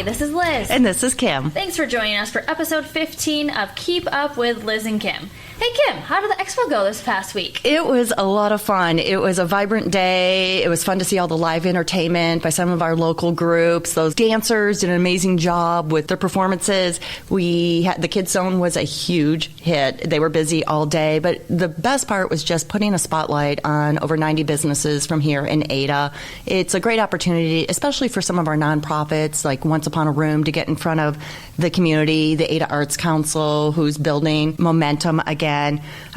Hi, this is Liz. And this is Kim. Thanks for joining us for episode 15 of Keep Up with Liz and Kim. Hey Kim, how did the expo go this past week? It was a lot of fun. It was a vibrant day. It was fun to see all the live entertainment by some of our local groups. Those dancers did an amazing job with their performances. The Kids Zone was a huge hit. They were busy all day, but the best part was just putting a spotlight on over 90 businesses from here in Ada. It's a great opportunity, especially for some of our nonprofits, like Once Upon a Room, to get in front of the community, the Ada Arts Council, who's building momentum again.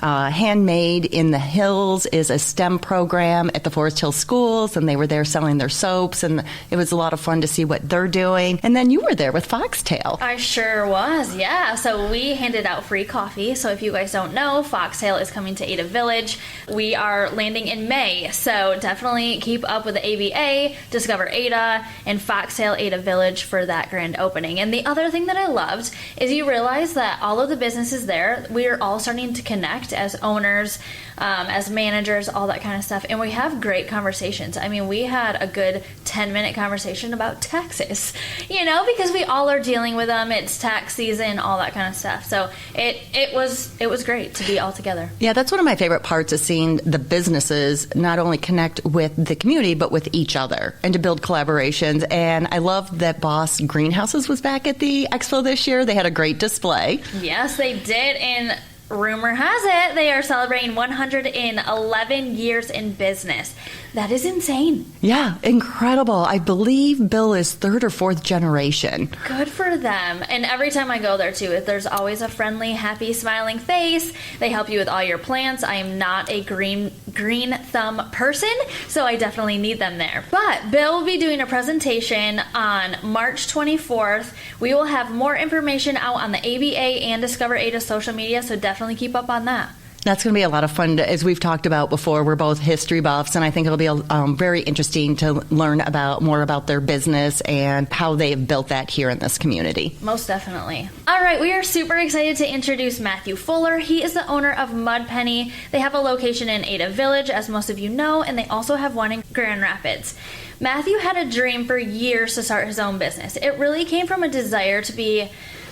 Handmade in the Hills is a STEM program at the Forest Hill Schools, and they were there selling their soaps, and it was a lot of fun to see what they're doing. And then you were there with Foxtail. I sure was, yeah. So we handed out free coffee. So if you guys don't know, Foxtail is coming to Ada Village. We are landing in May, so definitely keep up with the ABA, Discover Ada, and Foxtail Ada Village for that grand opening. And the other thing that I loved is you realize that all of the businesses there, we are all starting to connect as owners, as managers, all that kind of stuff. And we have great conversations. I mean, we had a good 10-minute conversation about taxes, because we all are dealing with them. It's tax season, all that kind of stuff. So it was great to be all together. Yeah, that's one of my favorite parts, is seeing the businesses not only connect with the community, but with each other, and to build collaborations. And I love that Boss Greenhouses was back at the expo this year. They had a great display. Yes, they did. And rumor has it they are celebrating 111 years in business. That is insane. Yeah, incredible. I believe Bill is third or fourth generation. Good for them. And every time I go there, too, there's always a friendly, happy, smiling face. They help you with all your plants. I am not a green thumb person, so I definitely need them there. But Bill will be doing a presentation on March 24th. We will have more information out on the ABA and Discover Ada social media, so definitely keep up on that. That's going to be a lot of fun. As we've talked about before, we're both history buffs, and I think it'll be very interesting to learn more about their business and how they have built that here in this community. Most definitely. All right, we are super excited to introduce Matthew Fuller. He is the owner of MudPenny. They have a location in Ada Village, as most of you know, and they also have one in Grand Rapids. Matthew had a dream for years to start his own business. It really came from a desire to be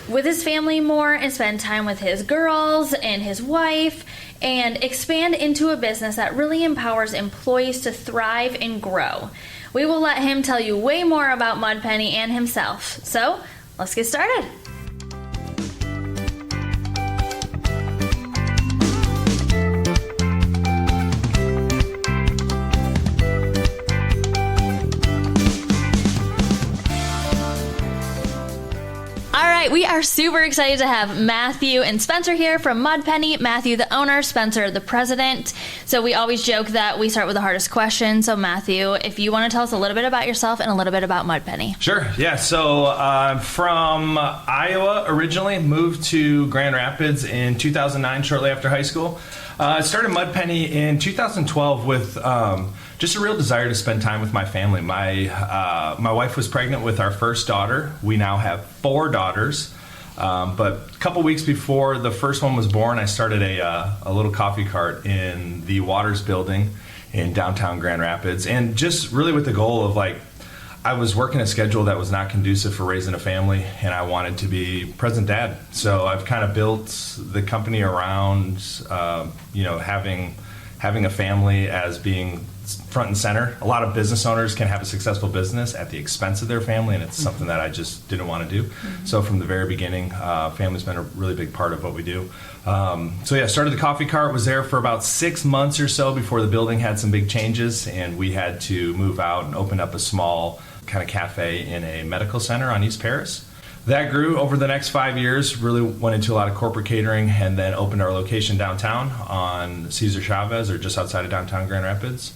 with his family more and spend time with his girls and his wife and expand into a business that really empowers employees to thrive and grow. We will let him tell you way more about MudPenny and himself. So, let's get started. We are super excited to have Matthew and Spencer here from MudPenny. Matthew, the owner, Spencer, the president. So we always joke that we start with the hardest question. So Matthew, if you want to tell us a little bit about yourself and a little bit about MudPenny. Sure. Yeah. So I'm from Iowa originally, moved to Grand Rapids in 2009, shortly after high school. I started MudPenny in 2012 with just a real desire to spend time with my family. My wife was pregnant with our first daughter. We now have 4 daughters. But a couple weeks before the first one was born, I started a little coffee cart in the Waters building in downtown Grand Rapids. And just really with the goal of I was working a schedule that was not conducive for raising a family, and I wanted to be present dad. So I've kind of built the company around, having a family as being front and center. A lot of business owners can have a successful business at the expense of their family, and it's something that I just didn't want to do. Mm-hmm. So from the very beginning, family's been a really big part of what we do. Started the coffee cart, was there for about 6 months or so before the building had some big changes, and we had to move out and open up a small kind of cafe in a medical center on East Paris. That grew over the next 5 years, really went into a lot of corporate catering, and then opened our location downtown on Cesar Chavez, or just outside of downtown Grand Rapids.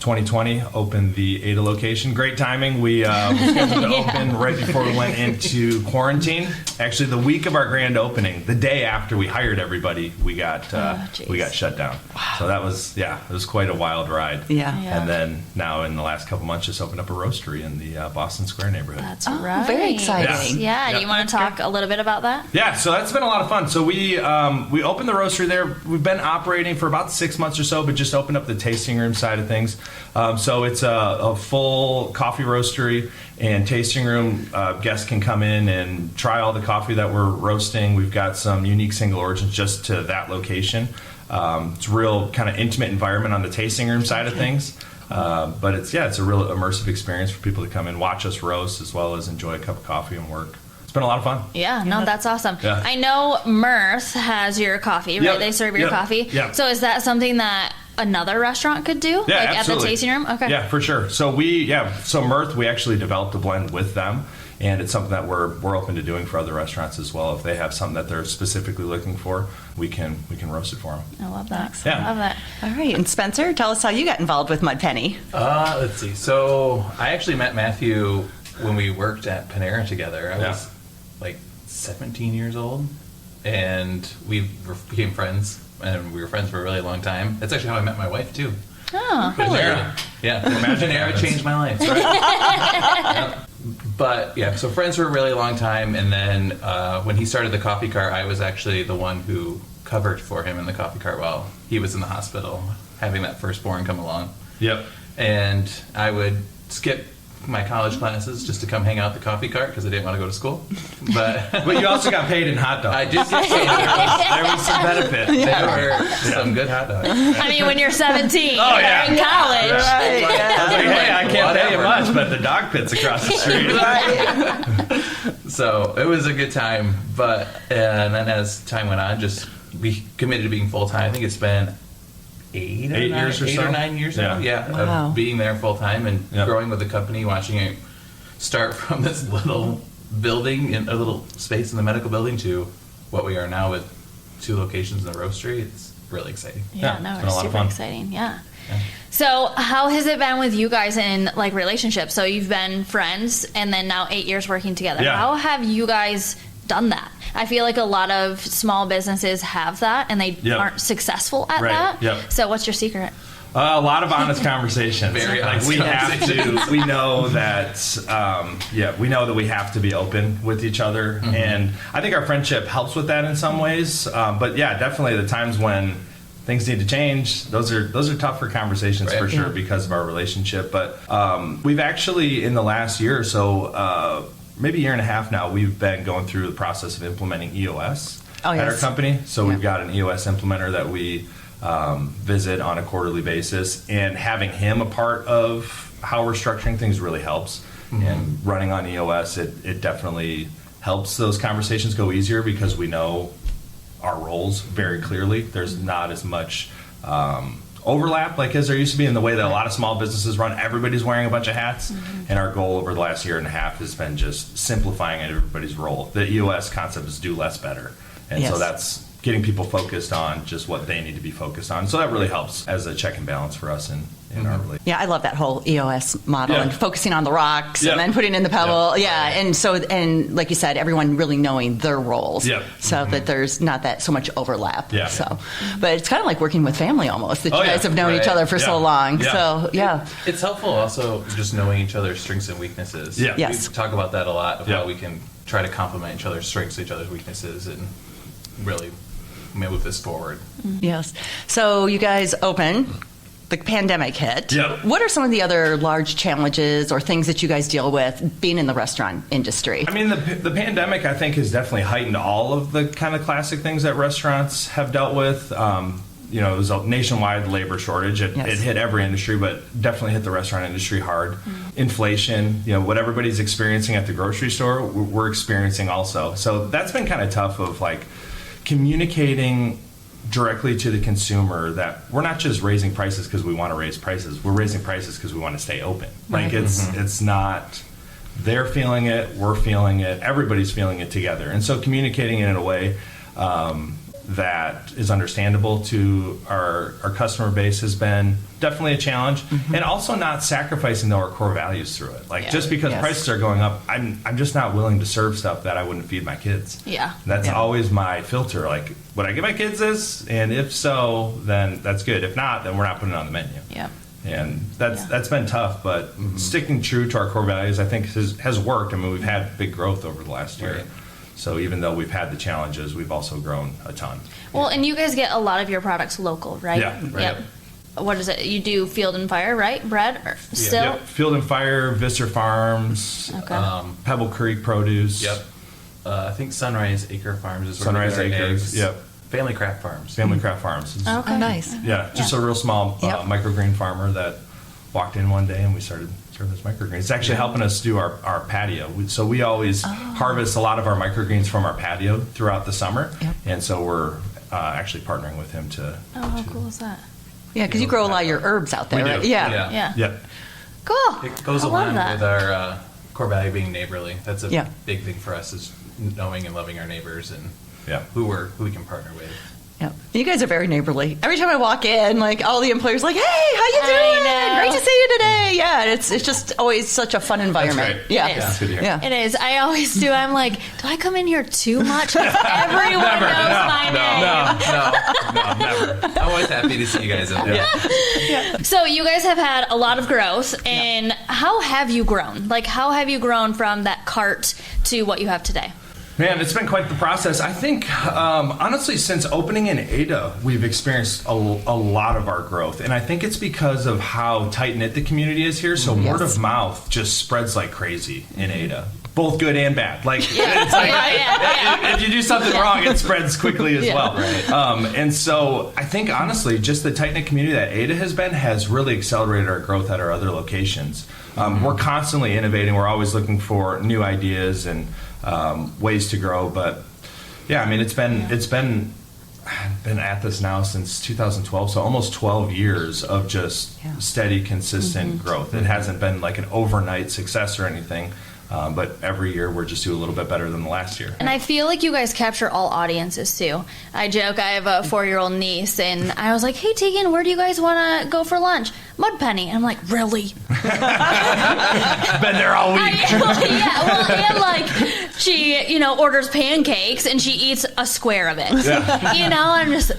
2020, opened the Ada location. Great timing. We were scheduled to open right before we went into quarantine. Actually, the week of our grand opening, the day after we hired everybody, we got shut down. Wow. So that was, it was quite a wild ride. Yeah. And then now in the last couple months, just opened up a roastery in the Boston Square neighborhood. That's right. Very exciting. Yeah. Do you want to talk a little bit about that? Yeah. So that's been a lot of fun. So we opened the roastery there. We've been operating for about 6 months or so, but just opened up the tasting room side of things. So it's a full coffee roastery, And tasting room, guests can come in and try all the coffee that we're roasting. We've got some unique single origins just to that location. It's a real kind of intimate environment on the tasting room side of things. But it's a real immersive experience for people to come and watch us roast as well as enjoy a cup of coffee and work. It's been a lot of fun. Yeah, no, that's awesome. Yeah. I know Mirth has your coffee, right? Yep. They serve your Yep. coffee. Yep. So is that something that another restaurant could do? Yeah, like absolutely. at the tasting room? Okay. Yeah, for sure. So Mirth, we actually developed a blend with them, and it's something that we're open to doing for other restaurants as well. If they have something that they're specifically looking for, we can roast it for them. I love that. Yeah. I love that. All right. And Spencer, tell us how you got involved with MudPenny. Let's see. So I actually met Matthew when we worked at Panera together. I was like 17 years old, and we became friends, and we were friends for a really long time. That's actually how I met my wife too. Oh, Panera. Yeah, Panera changed my life. Right? Yeah. But yeah, so friends for a really long time, and then when he started the coffee cart, I was actually the one who covered for him in the coffee cart while he was in the hospital having that firstborn come along. Yep. And I would skip my college classes just to come hang out at the coffee cart because I didn't want to go to school. But But you also got paid in hot dogs. I did get paid. There was some benefit. There were some good hot dogs. I mean, when you're 17, Oh, yeah. you're in college. Right. I was like, hey, I can't pay you Whatever. much, but the dog pit's across the street. So it was a good time. But and then as time went on, we committed to being full time. I think it's been 8 years or 8 so? or 9 years now. Yeah. Yeah, Wow. of being there full time and Yep. growing with the company, watching it start from this little building in a little space in the medical building to what we are now with 2 locations in the roastery. It's really exciting. Yeah, Yeah, no, it's been a it's lot of super fun. exciting. Yeah. Yeah. So how has it been with you guys in like relationships? So you've been friends and then now 8 years working together. Yeah. How have you guys done that? I feel like a lot of small businesses have that and they Yep. aren't successful at Right, that. yep. So what's your secret? A lot of honest conversations. Very like honest we have conversations. to. We know that. We know that we have to be open with each other, and I think our friendship helps with that in some ways. But yeah, definitely the times when things need to change, those are tougher conversations for Right. sure because of our relationship. But we've actually in the last year or so, maybe a year and a half now, we've been going through the process of implementing EOS at our yes. company. So we've got an EOS implementer that we visit on a quarterly basis, and having him a part of how we're structuring things really helps. And running on EOS, it definitely helps those conversations go easier because we know our roles very clearly. There's not as much overlap like as there used to be in the way that a lot of small businesses run. Everybody's wearing a bunch of hats, and our goal over the last year and a half has been just simplifying everybody's role. The EOS concept is do less better, and so Yes. that's getting people focused on just what they need to be focused on. So that really helps as a check and balance for us in our relationship. Yeah, I love that whole EOS model Yeah. and focusing on the rocks Yep. and then putting in the pebble. Yep. Yeah, and like you said, everyone really knowing their roles, Yep. so that there's not that so much overlap. Yeah. So, but it's kind of like working with family almost. That Oh, you yeah. guys have known each Right. other for so Yeah. long. Yeah. So yeah, It's helpful also just knowing each other's strengths and weaknesses. Yeah. Yes. We talk about that a lot of Yeah. how we can try to complement each other's strengths, each other's weaknesses, and really move this forward. yes. So you guys open. The pandemic hit. Yep. What are some of the other large challenges or things that you guys deal with being in the restaurant industry? I mean, the pandemic, I think, has definitely heightened all of the kind of classic things that restaurants have dealt with. It was a nationwide labor shortage. It hit every industry, but definitely hit the restaurant industry hard. Inflation, what everybody's experiencing at the grocery store, we're experiencing also. So that's been kind of tough of like communicating directly to the consumer that we're not just raising prices because we want to raise prices. We're raising prices because we want to stay open. Like it's not they're feeling it, we're feeling it, everybody's feeling it together. And so communicating it in a way that is understandable to our customer base has been definitely a challenge. And also not sacrificing our core values through it. Like just because Yes. prices are going up, I'm just not willing to serve stuff that I wouldn't feed my kids. Yeah. That's Yeah. always my filter. Like, would I give my kids this? And if so, then that's good. If not, then we're not putting it on the menu. Yeah. And that's been tough, but sticking true to our core values, I think, has worked. I mean, we've had big growth over the last year. Right. So even though we've had the challenges, we've also grown a ton. Well, and you guys get a lot of your products local, right? Yeah, right. Yep. what is it? You do Field and Fire, right? Bread or still? Yep. Field and Fire, Visser Farms, Okay. Pebble Creek Produce. Yep. I think Sunrise Acre Farms is where Sunrise we get our Acres. eggs. Yep. Family Craft Farms. Family Craft Farms. Okay. Oh, nice. Yeah, just a real small Yep. microgreen farmer that walked in one day and we started serving this microgreens. It's actually helping us do our patio. So we always harvest a lot of our microgreens from our patio throughout the summer. Yep. And so we're actually partnering with him to. Oh, how cool is that? Yeah, because you grow a lot of your herbs out there, We right? do. Yeah. Yeah. Yep. Cool. It goes I love along that. with our core value being neighborly. That's a Yeah. big thing for us is knowing and loving our neighbors and Yeah. who we can partner with. Yeah. You guys are very neighborly. Every time I walk in, like all the employers are like, hey, how you I doing? know. Great to see you today. Yeah, it's just always such a fun environment. right. Yeah. It is. That's good to hear. Yeah. It is. I always do. I'm like, do I come in here too much? 'Cause everyone knows my name. No, never. I'm always happy to see you guys in there. So you guys have had a lot of growth, and how have you grown? Like, how have you grown from that cart to what you have today? Man, it's been quite the process. I think, honestly, since opening in Ada, we've experienced a lot of our growth. And I think it's because of how tight-knit the community is here. So word of mouth just spreads like crazy in Ada. Both good and bad. Like, it's like if you do something wrong, it spreads quickly as well. Right. And so I think, honestly, just the tight-knit community that Ada has really accelerated our growth at our other locations. We're constantly innovating. We're always looking for new ideas and ways to grow. But yeah, I mean, it's been at this now since 2012, so almost 12 years of just steady, consistent growth. It hasn't been like an overnight success or anything. But every year we're just doing a little bit better than the last year. And I feel like you guys capture all audiences too. I joke, I have a 4-year-old niece, and I was like, hey Tegan, where do you guys want to go for lunch? MudPenny. And I'm like, really? Been there all week. And like, she, orders pancakes and she eats a square of it. Yeah.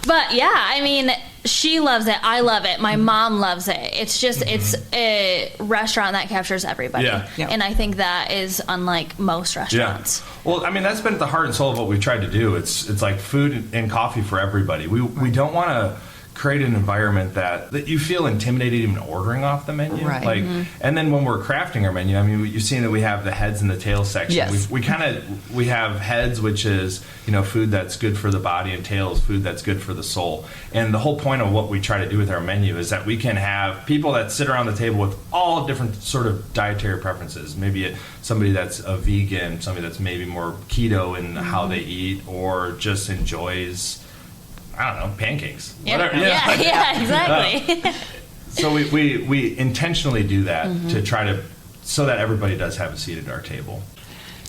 But yeah, I mean, she loves it. I love it. My mom loves it. It's just, it's a restaurant that captures everybody. Yeah. And I think that is unlike most restaurants. Well, I mean, that's been at the heart and soul of what we've tried to do. It's like food and coffee for everybody. We don't want to create an environment that you feel intimidated even ordering off the menu. Right. Like, and then when we're crafting our menu, I mean, you've seen that we have the heads and the tails section. Yes. We have heads, which is, food that's good for the body, and tails, food that's good for the soul. And the whole point of what we try to do with our menu is that we can have people that sit around the table with all different sort of dietary preferences. Maybe somebody that's a vegan, somebody that's maybe more keto in how they eat, or just enjoys, I don't know, pancakes. Whatever. Yeah, exactly. So we intentionally do that to try to, so that everybody does have a seat at our table.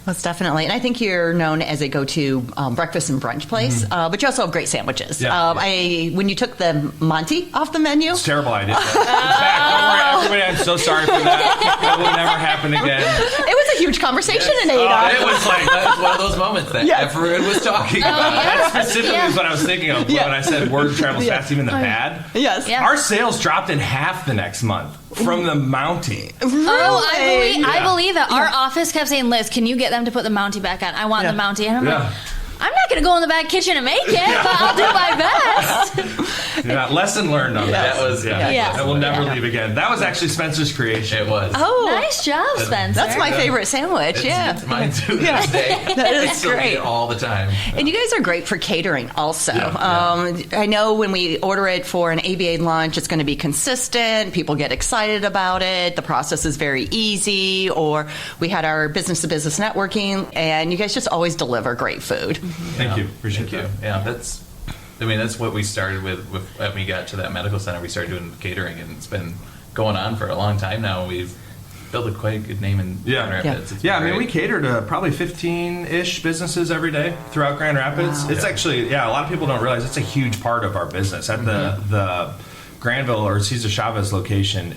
Most definitely. And I think you're known as a go-to breakfast and brunch place, but you also have great sandwiches. Yeah. When you took the Monty off the menu. It's terrible idea. In fact, don't worry, everybody, I'm so sorry for that. That will never happen again. It was a huge conversation in Ada. It was like, That was one of those moments that everyone was talking about. that specifically is what I was thinking of when I said word travels fast, even the bad. Yes. Yeah. Our sales dropped in half the next month from the Mountie. Really? I believe that. Our office kept saying, Liz, can you get them to put the Mountie back on? I want the Mountie. And I'm like, I'm not going to go in the back kitchen and make it, but I'll do my best. Lesson learned on that. That was And we'll never leave again. That was actually Spencer's creation. It was. Oh, Nice job, Spencer. that's my favorite sandwich. It's mine too. To this day. That is I still great. eat it all the time. And you guys are great for catering also. Yeah. I know when we order it for an ABA lunch, it's going to be consistent. People get excited about it. The process is very easy. Or we had our business-to-business networking, and you guys just always deliver great food. Thank you. Appreciate Thank that. you. Yeah, that's what we started with when we got to that medical center. We started doing catering, and it's been going on for a long time now. We've built a quite good name in Grand Rapids. It's been I mean, we great. cater to probably 15-ish businesses every day throughout Grand Rapids. It's actually, a lot of people don't realize it's a huge part of our business. At the Granville or Cesar Chavez location,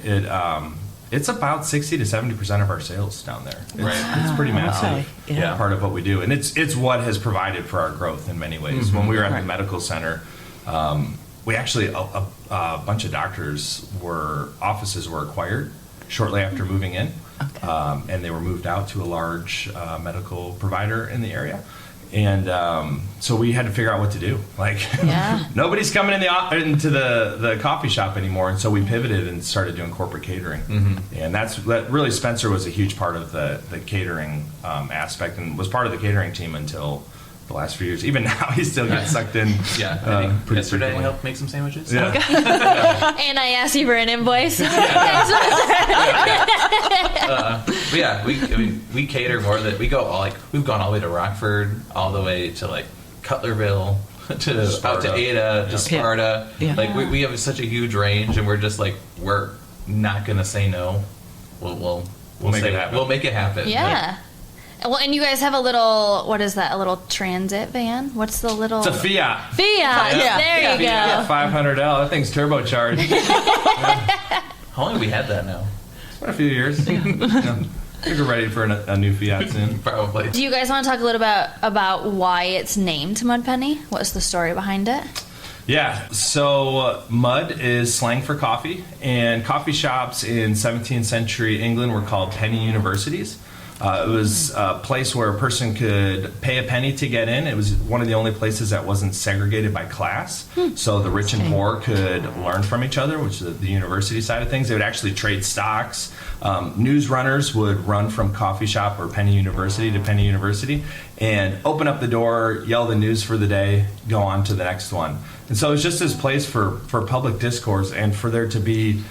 it's about 60 to 70% of our sales down there. It's pretty massive part of what we do. And it's what has provided for our growth in many ways. When we were at the medical center, we actually, a bunch of offices were acquired shortly after moving in. And they were moved out to a large medical provider in the area. And so we had to figure out what to do. Like, Yeah. nobody's coming into the coffee shop anymore, and so we pivoted and started doing corporate catering. And that really, Spencer was a huge part of the catering aspect, and was part of the catering team until the last few years. Even now, he still gets sucked in. Yeah, I think pretty yesterday I frequently. helped make some sandwiches. Yeah. And I asked you for an invoice. But yeah, we cater more than we've gone all the way to Rockford, all the way to like Cutlerville, to out to Ada, to Sparta. Yeah. Like we have such a huge range, and we're just like, we're not gonna say no. We'll make say it happen. We'll make it happen. Yeah. Well, and you guys have a little, what is that? A little transit van? What's the little? It's a Fiat. Fiat. Yeah. There you go. Fiat 500L. That thing's turbocharged. How long have we had that now? It's been a few years. Yeah. I think we're ready for a new Fiat soon. Probably. Do you guys want to talk a little about why it's named MudPenny? What's the story behind it? Yeah, so mud is slang for coffee, and coffee shops in 17th century England were called penny universities. It was a place where a person could pay a penny to get in. It was one of the only places that wasn't segregated by class. So the rich and poor could learn from each other, which is the university side of things. They would actually trade stocks. News runners would run from coffee shop or penny university to penny university and open up the door, yell the news for the day, go on to the next one. And so it was just this place for public discourse and for there to be,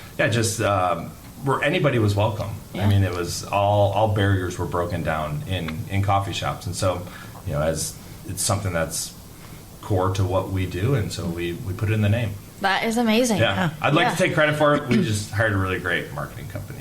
where anybody was welcome. Yeah. I mean, it was all barriers were broken down in coffee shops. And so, as it's something that's core to what we do, and so we put it in the name. That is amazing. Yeah. I'd like Yeah. to take credit for it. We just hired a really great marketing company.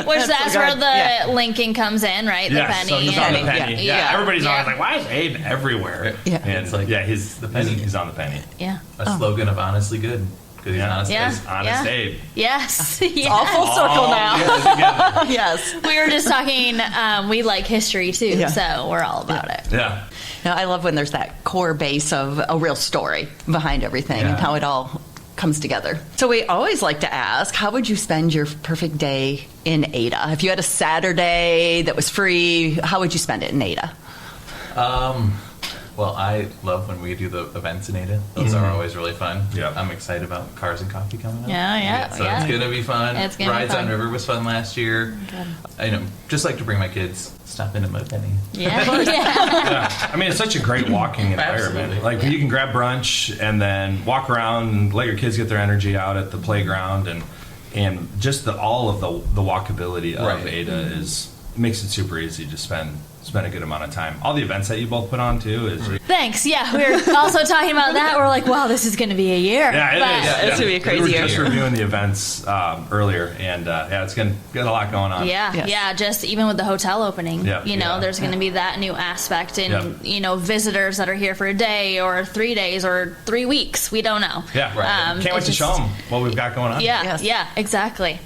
Which that's where the linking comes in, right? The Yes, penny. so he's on the and- penny. Yeah. Yeah. Everybody's Yeah. always like, why is Abe everywhere? Yeah. And It's like, he's the penny. He's on the penny. Yeah. A slogan of honestly good. Because he's honest. Yeah. He's honest Yeah. Abe. Yes. All full circle now. Together. Yes. We were just talking, we like history too, Yeah. so we're all about it. Yeah. Now, I love when there's that core base of a real story behind everything and Yeah. how it all comes together. So we always like to ask, how would you spend your perfect day in Ada? If you had a Saturday that was free, how would you spend it in Ada? Well, I love when we do the events in Ada. Those are always really fun. Yeah. I'm excited about Cars and Coffee coming up. Yeah. So it's gonna be fun. It's gonna be Rides fun. on River was fun last year. Good. Just like to bring my kids. Stop in at MudPenny. Yeah. Yeah. Yeah. I mean, it's such a great walking environment. Absolutely. Like, you can grab brunch and then walk around and let your kids get their energy out at the playground, and just all of the walkability of Right. Ada makes it super easy to spend a good amount of time. All the events that you both put on too is Thanks. Yeah, we were also talking about that. We're like, wow, this is going to be a year. yeah, it But- is. Yeah, it's gonna be a crazy We year. were just reviewing the events earlier, and it's gonna get a lot going on. Yeah, Yes. yeah. Just even with the hotel opening, Yeah. you know, Yeah. there's going to be that new aspect, and Yeah. visitors that are here for a day or 3 days or 3 weeks. We don't know. Yeah, Right. Can't wait it's to just- show them what we've got going on. Yeah, Yes. yeah, exactly.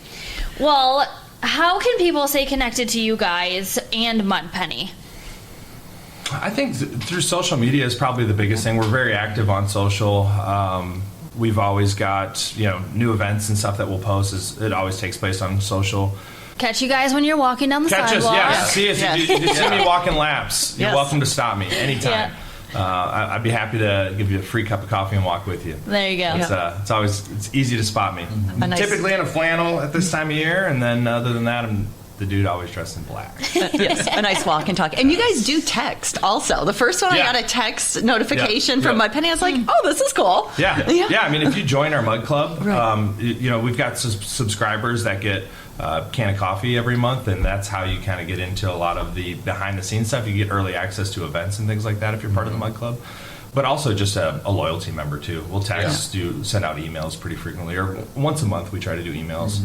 Well, how can people stay connected to you guys and MudPenny? I think through social media is probably the biggest thing. We're very active on social. We've always got new events and stuff that we'll post. It always takes place on social. Catch you guys when you're walking down the Catch us, sidewalk. yeah. See us. Yes. If you see me walking laps, you're Yes. welcome to stop me anytime. I'd be happy to give you a free cup of coffee and walk with you. There you go. It's easy to spot me. A nice- Typically in a flannel at this time of year, and then other than that, I'm the dude always dressed in black. Yes, a nice walk and talk. And you guys do text also. The first one Yeah. I got a text notification Yeah. from Yeah. MudPenny. I was like, oh, this is cool. Yeah. I mean, if you join our Mud Club, Right. we've got subscribers that get a can of coffee every month, and that's how you kind of get into a lot of the behind-the-scenes stuff. You get early access to events and things like that if you're part of the Mud Club. But also just a loyalty member, too. We'll text, send out emails pretty frequently, or once a month we try to do emails.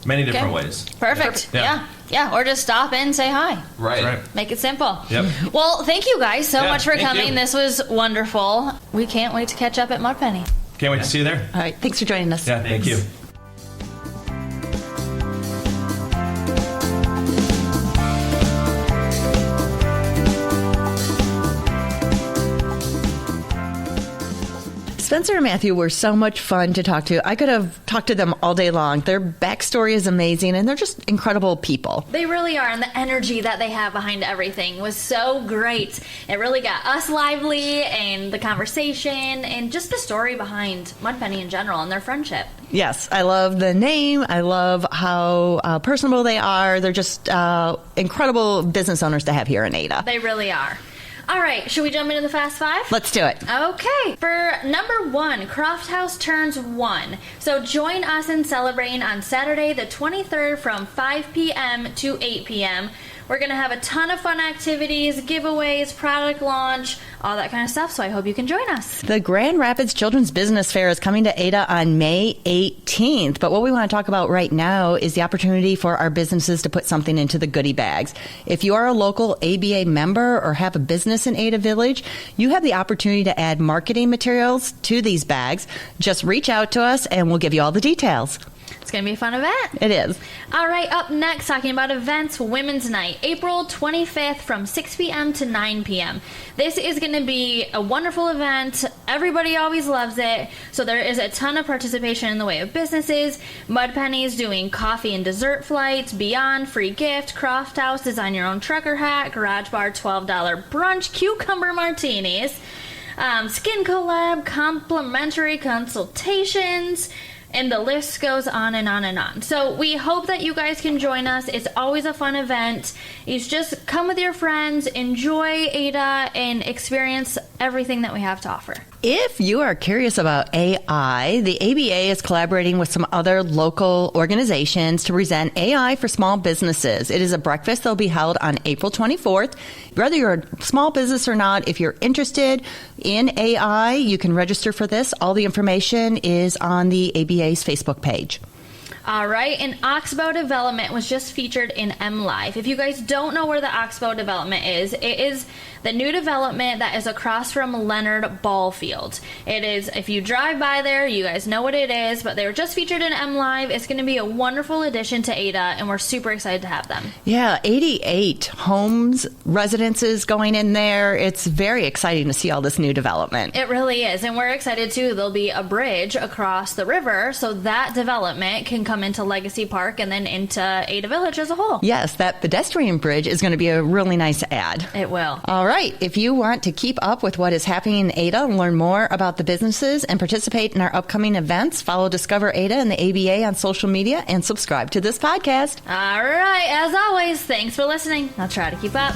Many different Okay. ways. Perfect. Yeah. Yeah. Or just stop in, say hi. Right. Right. Make it simple. Yep. Well, thank you guys so Yeah, much for thank coming. you. This was wonderful. We can't wait to catch up at MudPenny. Can't wait to see you there. All right, thanks for joining us. Yeah, thank you. Spencer and Matthew were so much fun to talk to. I could have talked to them all day long. Their backstory is amazing, and they're just incredible people. They really are, and the energy that they have behind everything was so great. It really got us lively, and the conversation, and just the story behind MudPenny in general and their friendship. Yes, I love the name. I love how personable they are. They're just incredible business owners to have here in Ada. They really are. All right, should we jump into the Fast Five? Let's do it. Okay, for number 1, Croft House turns 1. So join us in celebrating on Saturday the 23rd from 5 p.m. to 8 p.m. We're going to have a ton of fun activities, giveaways, product launch, all that kind of stuff, so I hope you can join us. The Grand Rapids Children's Business Fair is coming to Ada on May 18th, but what we want to talk about right now is the opportunity for our businesses to put something into the goodie bags. If you are a local ABA member or have a business in Ada Village, you have the opportunity to add marketing materials to these bags. Just reach out to us and we'll give you all the details. It's going to be a fun event. It is. All right, up next, talking about events, Women's Night, April 25th from 6 p.m. to 9 p.m. This is going to be a wonderful event. Everybody always loves it. So there is a ton of participation in the way of businesses. MudPenny is doing coffee and dessert flights, Beyond, free gift, Croft House, design your own trucker hat, Garage Bar, $12 brunch, cucumber martinis, skin collab, complimentary consultations, and the list goes on and on and on. So we hope that you guys can join us. It's always a fun event. You just come with your friends, enjoy Ada, and experience everything that we have to offer. If you are curious about AI, the ABA is collaborating with some other local organizations to present AI for small businesses. It is a breakfast that will be held on April 24th. Whether you're a small business or not, if you're interested in AI, you can register for this. All the information is on the ABA's Facebook page. All right, and Oxbow Development was just featured in MLive. If you guys don't know where the Oxbow Development is, it is the new development that is across from Leonard Ball Field. It is, if you drive by there, you guys know what it is, but they were just featured in MLive. It's going to be a wonderful addition to Ada, and we're super excited to have them. Yeah, 88 homes, residences going in there. It's very exciting to see all this new development. It really is, and we're excited too. There'll be a bridge across the river, so that development can come into Legacy Park and then into Ada Village as a whole. Yes, that pedestrian bridge is going to be a really nice add. It will. All right. If you want to keep up with what is happening in Ada and learn more about the businesses and participate in our upcoming events, follow Discover Ada and the ABA on social media and subscribe to this podcast. All right. As always, thanks for listening. I'll try to keep up.